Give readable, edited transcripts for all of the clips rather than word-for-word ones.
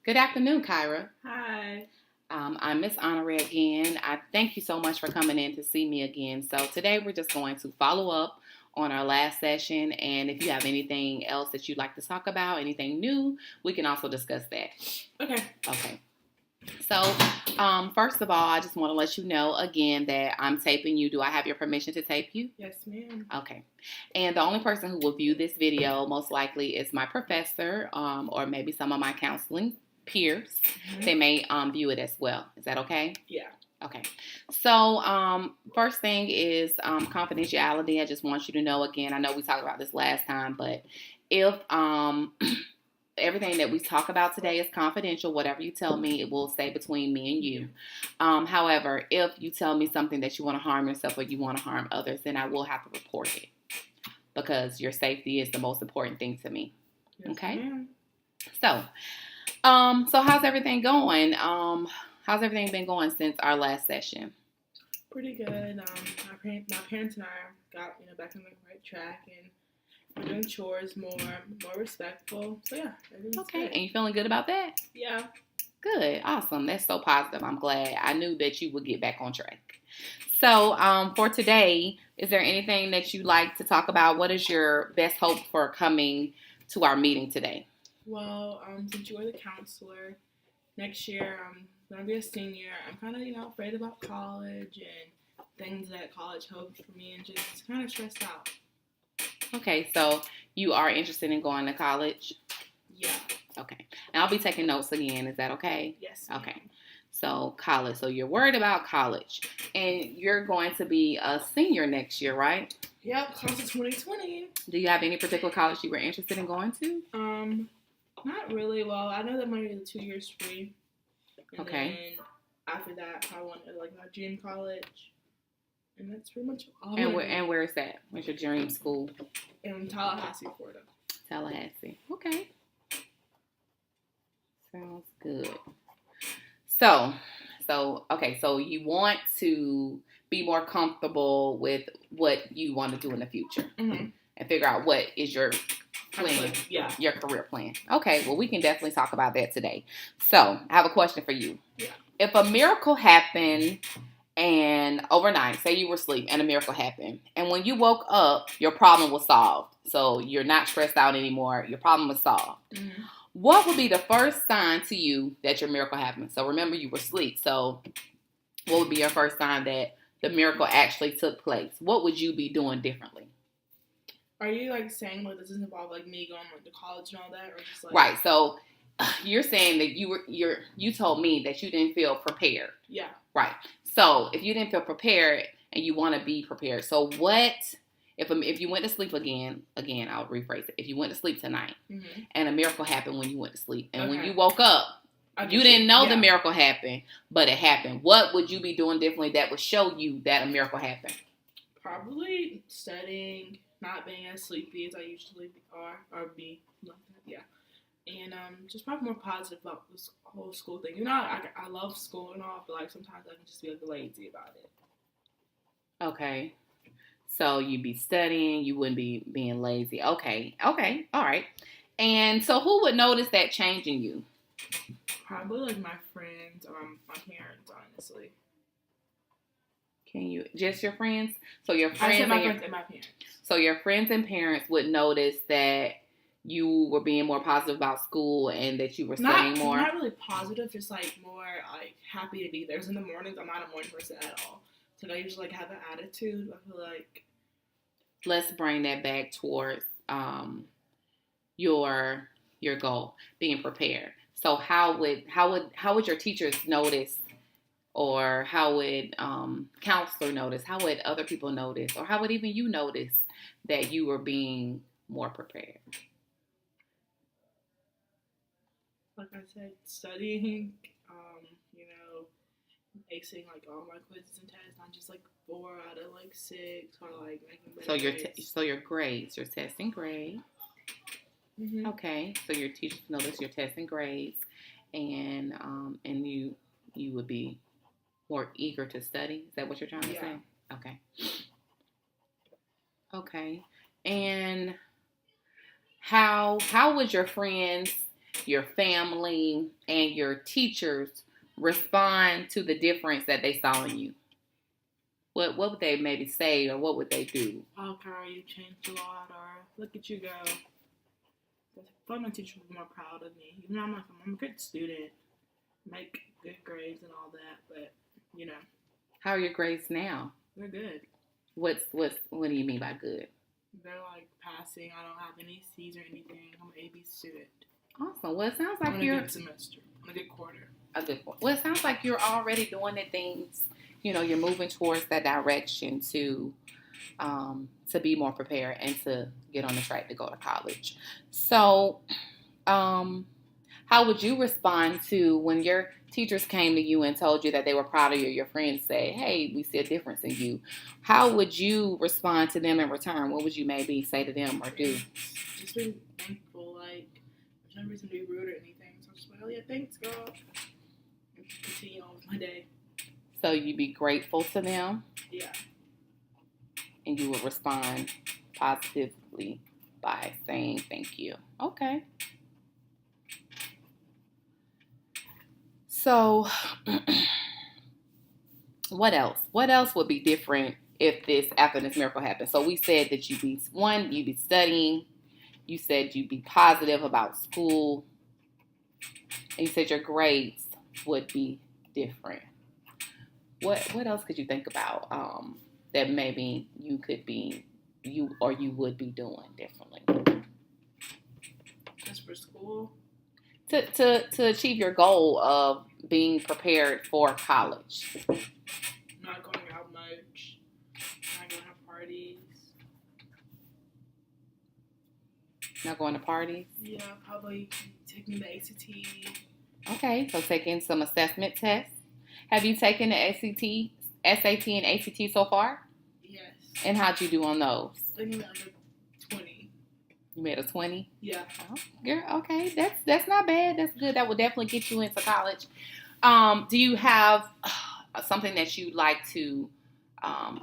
Good afternoon, Kyra. Hi. I'm Miss Honore again. I thank you so much for coming in to see me again. So today we're just going to follow up on our last session, and if you have anything else that you'd like to talk about, anything new, we can also discuss that. Okay. Okay. So, first of all, I just want to let you know again that I'm taping you. Do I have your permission to tape you? Yes, ma'am. Okay. And the only person who will view this video most likely is my professor, or maybe some of my counseling peers. They may view it as well. Is that okay? Yeah. Okay. So, first thing is confidentiality. I just want you to know again. I know we talked about this last time, but if everything that we talk about today is confidential. Whatever you tell me, it will stay between me and you. However, if you tell me something that you want to harm yourself or you want to harm others, then I will have to report it because your safety is the most important thing to me. Yes, okay? Ma'am. So how's everything going? How's everything been going since our last session? Pretty good. My parents and I got back on the right track, and we're doing chores more respectful. So yeah, okay. Good. And you feeling good about that? Yeah. Good. Awesome. That's so positive. I'm glad. I knew that you would get back on track. So for today, is there anything that you'd like to talk about? What is your best hope for coming to our meeting today? Well, since you are the counselor, next year I'm gonna be a senior. I'm kind of afraid about college and things that college holds for me, and just kind of stressed out. Okay, so you are interested in going to college? Yeah. Okay. And I'll be taking notes again. Is that okay? Yes. Okay. So college. So you're worried about college. And you're going to be a senior next year, right? Yep, class of 2020. Do you have any particular college you were interested in going to? Not really. Well, I know that might be the 2 years free. And okay. Then after that, I wanted my dream college. And that's pretty much all. And where is that? Where's your dream school? In Tallahassee, Florida. Tallahassee. Okay. Sounds good. So you want to be more comfortable with what you want to do in the future, and figure out what is your plan, your career plan. Okay, well, we can definitely talk about that today. So I have a question for you. Yeah. If a miracle happened and overnight, say you were asleep and a miracle happened, and when you woke up, your problem was solved. So you're not stressed out anymore. Your problem was solved. Mm-hmm. What would be the first sign to you that your miracle happened? So remember, you were asleep. So what would be your first sign that the miracle actually took place? What would you be doing differently? Are you saying this doesn't involve me going to college and all that, or just right? So you're saying that you told me that you didn't feel prepared. Yeah. Right. So if you didn't feel prepared and you want to be prepared, so what? If you went to sleep again, I'll rephrase it. If you went to sleep tonight and a miracle happened when you went to sleep, and when you woke up, you didn't know the miracle happened, but it happened. What would you be doing differently that would show you that a miracle happened? Probably studying, not being as sleepy as I usually are, or be like that, yeah. And just probably more positive about this whole school thing. I love school and all, but sometimes I can just be lazy about it. Okay. So you'd be studying, you wouldn't be being lazy. Okay, all right. And so who would notice that change in you? Probably my friends or my parents, honestly. Can you, just your friends? So your friends, I said my friends and my parents. So your friends and parents would notice that you were being more positive about school and that you were studying more? Not really positive, just more happy to be there. Because in the mornings, I'm not a morning person at all. So I usually have an attitude. I feel let's bring that back towards your goal, being prepared. So how would your teachers notice, or how would counselor notice? How would other people notice, or how would even you notice that you were being more prepared? Like I said, studying, acing all my quizzes and tests, not just 4 out of 6, or making better grades. So your grades, your tests and grades. Mm-hmm. Okay, so your teachers notice your tests and grades, and you would be more eager to study. Is that what you're trying to say? Okay. Okay, and how would your friends your family, and your teachers respond to the difference that they saw in you? What would they maybe say, or what would they do? Oh, Cara, you changed a lot, or look at you go. But my teacher was more proud of me. Even though I'm a good student, make good grades and all that, but you know, How are your grades now? they're good. What do you mean by good? They're like passing. I don't have any C's or anything. I'm an AB student. Awesome. Well, it sounds I'm like in a you're good semester. I'm in a good quarter. a good one. Well, it sounds like you're already doing the things. You're moving towards that direction to be more prepared and to get on the track to go to college. So, how would you respond to when your teachers came to you and told you that they were proud of you? Your friends say, "Hey, we see a difference in you." How would you respond to them in return? What would you maybe say to them or do? Just be thankful. Like there's no reason to be rude or anything. So I'm just like, oh yeah, thanks, girl. And continue on with my day. So you'd be grateful to them, Yeah. and you would respond positively by saying thank you. Okay. So, what else? What else would be different if after this miracle happened? So we said that you'd be studying. You said you'd be positive about school. And you said your grades would be different. What else could you think about that maybe you would be doing differently Just for school. to achieve your goal of being prepared for college? Not going out much. Not going to parties. Not going to parties? Yeah, probably taking the ACT. Okay, so taking some assessment tests. Have you taken the SAT, and ACT so far? Yes. And how'd you do on those? I think under 20. You made a 20? Yeah. Oh, girl, okay, that's not bad. That's good. That will definitely get you into college. Do you have something that you'd like to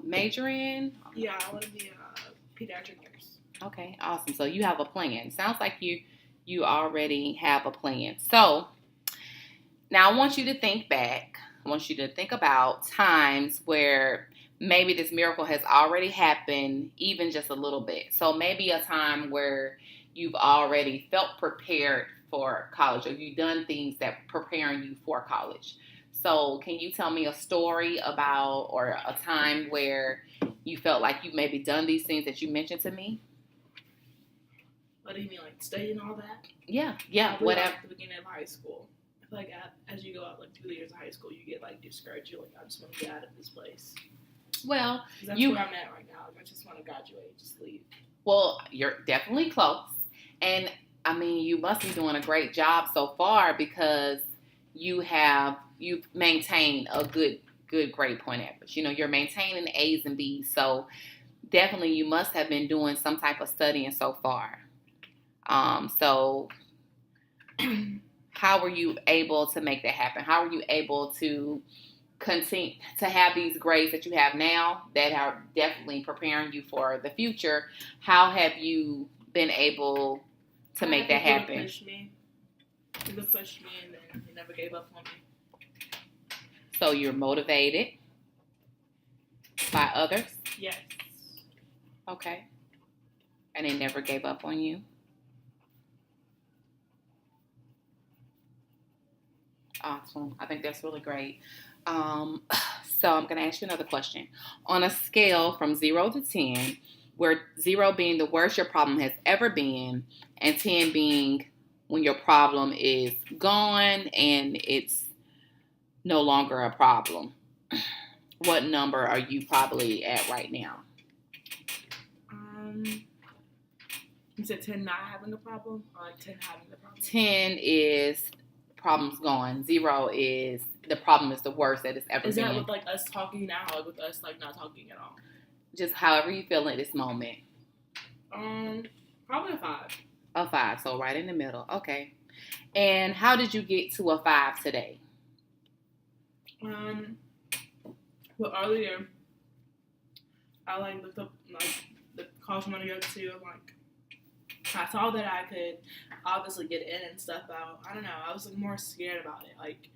major in? Yeah, I want to be a pediatric nurse. Okay, awesome. So you have a plan. Sounds like you already have a plan. So now I want you to think back. I want you to think about times where maybe this miracle has already happened, even just a little bit. So maybe a time where you've already felt prepared for college, or you've done things that preparing you for college. So can you tell me a story about, or a time where you felt like you maybe done these things that you mentioned to me? What do you mean, like studying all that? Yeah, Probably whatever. Like at the beginning of high school. I feel like as you go out, like 2 years of high school, you get like discouraged. You're like, I just want to get out of this place. Well, 'Cause that's where I'm at right now. Like, I just want to graduate, just leave. Well, you're definitely close. And I mean, you must be doing a great job so far, because you've maintained a good grade point average. You're maintaining A's and B's. So definitely you must have been doing some type of studying so far. So how were you able to make that happen? How were you able to continue to have these grades that you have now that are definitely preparing you for the future? How have you been able to make that happen? People pushed me, and then he never gave up on me. So you're motivated by others? Yes. Okay. And they never gave up on you? Awesome. I think that's really great. So I'm going to ask you another question. On a scale from 0 to 10, where 0 being the worst your problem has ever been, and 10 being when your problem is gone and it's no longer a problem, what number are you probably at right now? You said 10 not having a problem, or 10 having a problem? 10 is problem's gone. 0 is the problem is the worst that it's ever been. Is that with like us talking now, or with us like not talking at all? Just however you feel at this moment. Probably a 5. A 5, so right in the middle. Okay. And how did you get to a 5 today? Well, earlier I like looked up like the college I'm gonna go to. I'm like, I saw that I could obviously get in and stuff out. I don't know. I was like more scared about it. Like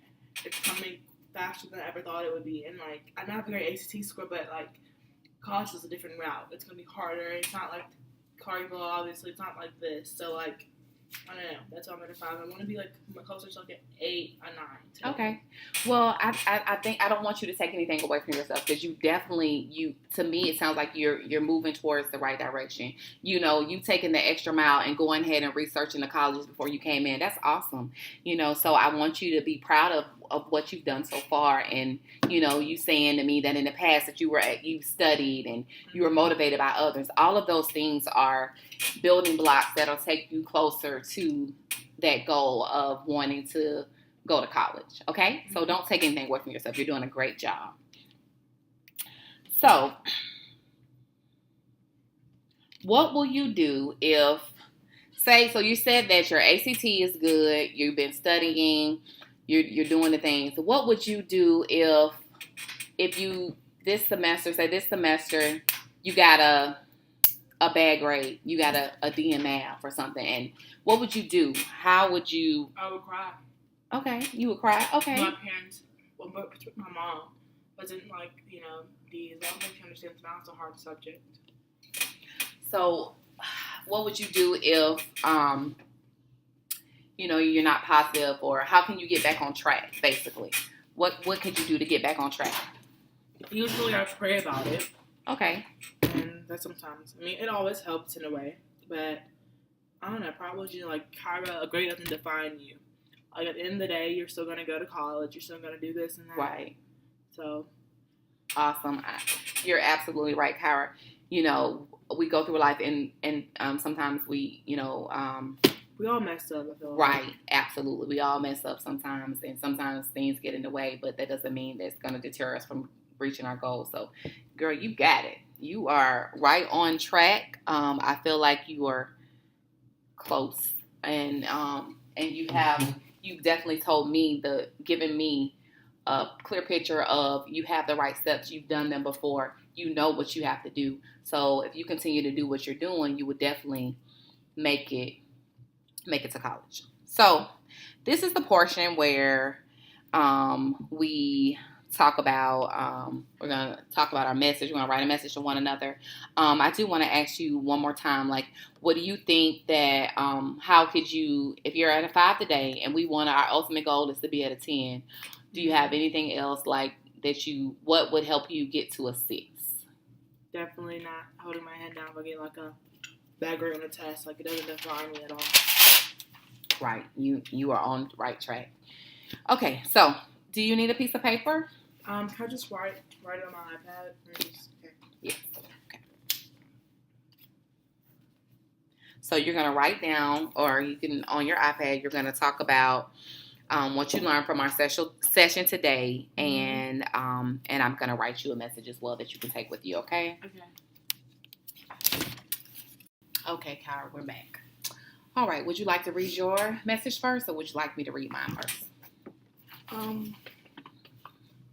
it's coming faster than I ever thought it would be. And like I don't have a great ACT score, but like college is a different route. It's gonna be harder. It's not like Cargill, obviously. It's not like this. So like I don't know. That's what I'm gonna find. I want to be like closer to like an 8, a 9. 10. Okay. Well, I think I don't want you to take anything away from yourself because you definitely to me it sounds like you're moving towards the right direction. You know, you taking the extra mile and going ahead and researching the colleges before you came in. That's awesome. You know, so I want you to be proud of what you've done so far, and you know, you saying to me that in the past that you studied and you were motivated by others. All of those things are building blocks that'll take you closer to that goal of wanting to go to college. Okay? So don't take anything away from yourself. You're doing a great job. So, what will you do if, so you said that your ACT is good, you've been studying, you're doing the things. What would you do if you, this semester, you got a bad grade, you got a D in math or something, and what would you do? How would you? I would cry. Okay, you would cry. Okay. My parents, my mom wasn't like, these. I don't think she understands now. It's a hard subject. So, what would you do if, you're not positive, or how can you get back on track? Basically, what could you do to get back on track? Usually, I pray about it. Okay. And that sometimes, it always helps in a way, but I don't know. Probably like Kyra, a grade doesn't define you. Like at the end of the day, you're still gonna go to college. You're still gonna do this and that. Right. So. Awesome. You're absolutely right, Kyra. We go through life and sometimes we all mess up, I feel like. Right, absolutely. We all mess up sometimes, and sometimes things get in the way, but that doesn't mean that it's going to deter us from reaching our goals. So, girl, you got it. You are right on track. I feel like you are close, and you've definitely given me a clear picture of you have the right steps. You've done them before. You know what you have to do. So if you continue to do what you're doing, you would definitely make it to college. So this is the portion where we talk about, we're going to talk about our message. We're going to write a message to one another. I do want to ask you one more time, like, what do you think that, how could you, if you're at a 5 today and our ultimate goal is to be at a 10, do you have anything else like what would help you get to a 6? Definitely not holding my head down if I get like a bad grade on a test. Like it doesn't define me at all. Right. You are on the right track. Okay, so do you need a piece of paper? Can I just write it on my iPad? Okay. Yes. Okay. So you're gonna write down, or you can on your iPad. You're gonna talk about what you learned from our session today, and I'm gonna write you a message as well that you can take with you. Okay. Okay. Okay, Kyra, we're back. All right. Would you like to read your message first, or would you like me to read mine first?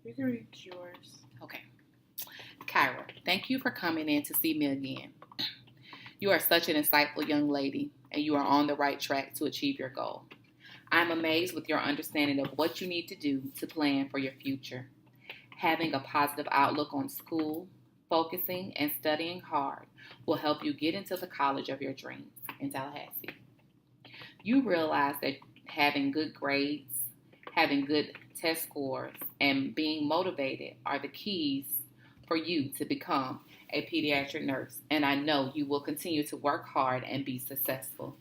You can read yours. Okay. Kyra, thank you for coming in to see me again. You are such an insightful young lady, and you are on the right track to achieve your goal. I'm amazed with your understanding of what you need to do to plan for your future. Having a positive outlook on school, focusing, and studying hard will help you get into the college of your dreams in Tallahassee. You realize that having good grades, having good test scores, and being motivated are the keys for you to become a pediatric nurse, and I know you will continue to work hard and be successful.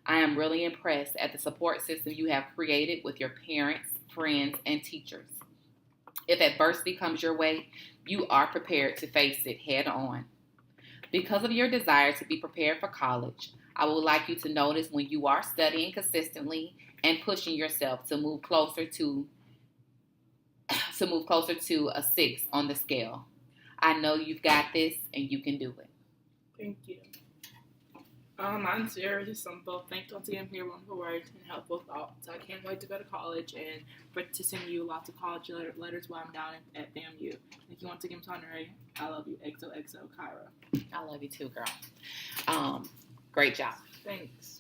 I am really impressed at the support system you have created with your parents, friends, and teachers. If adversity comes your way, you are prepared to face it head on. Because of your desire to be prepared for college, I would like you to notice when you are studying consistently and pushing yourself to move closer to a 6 on the scale. I know you've got this and you can do it. Thank you. Mine's very simple. Thanks once again for your wonderful words and helpful thoughts. I can't wait to go to college and to send you lots of college letters while I'm down at FAMU. Thank you once again, Sonnery. I love you. XOXO, Kyra. I love you too, girl. Great job. Thanks.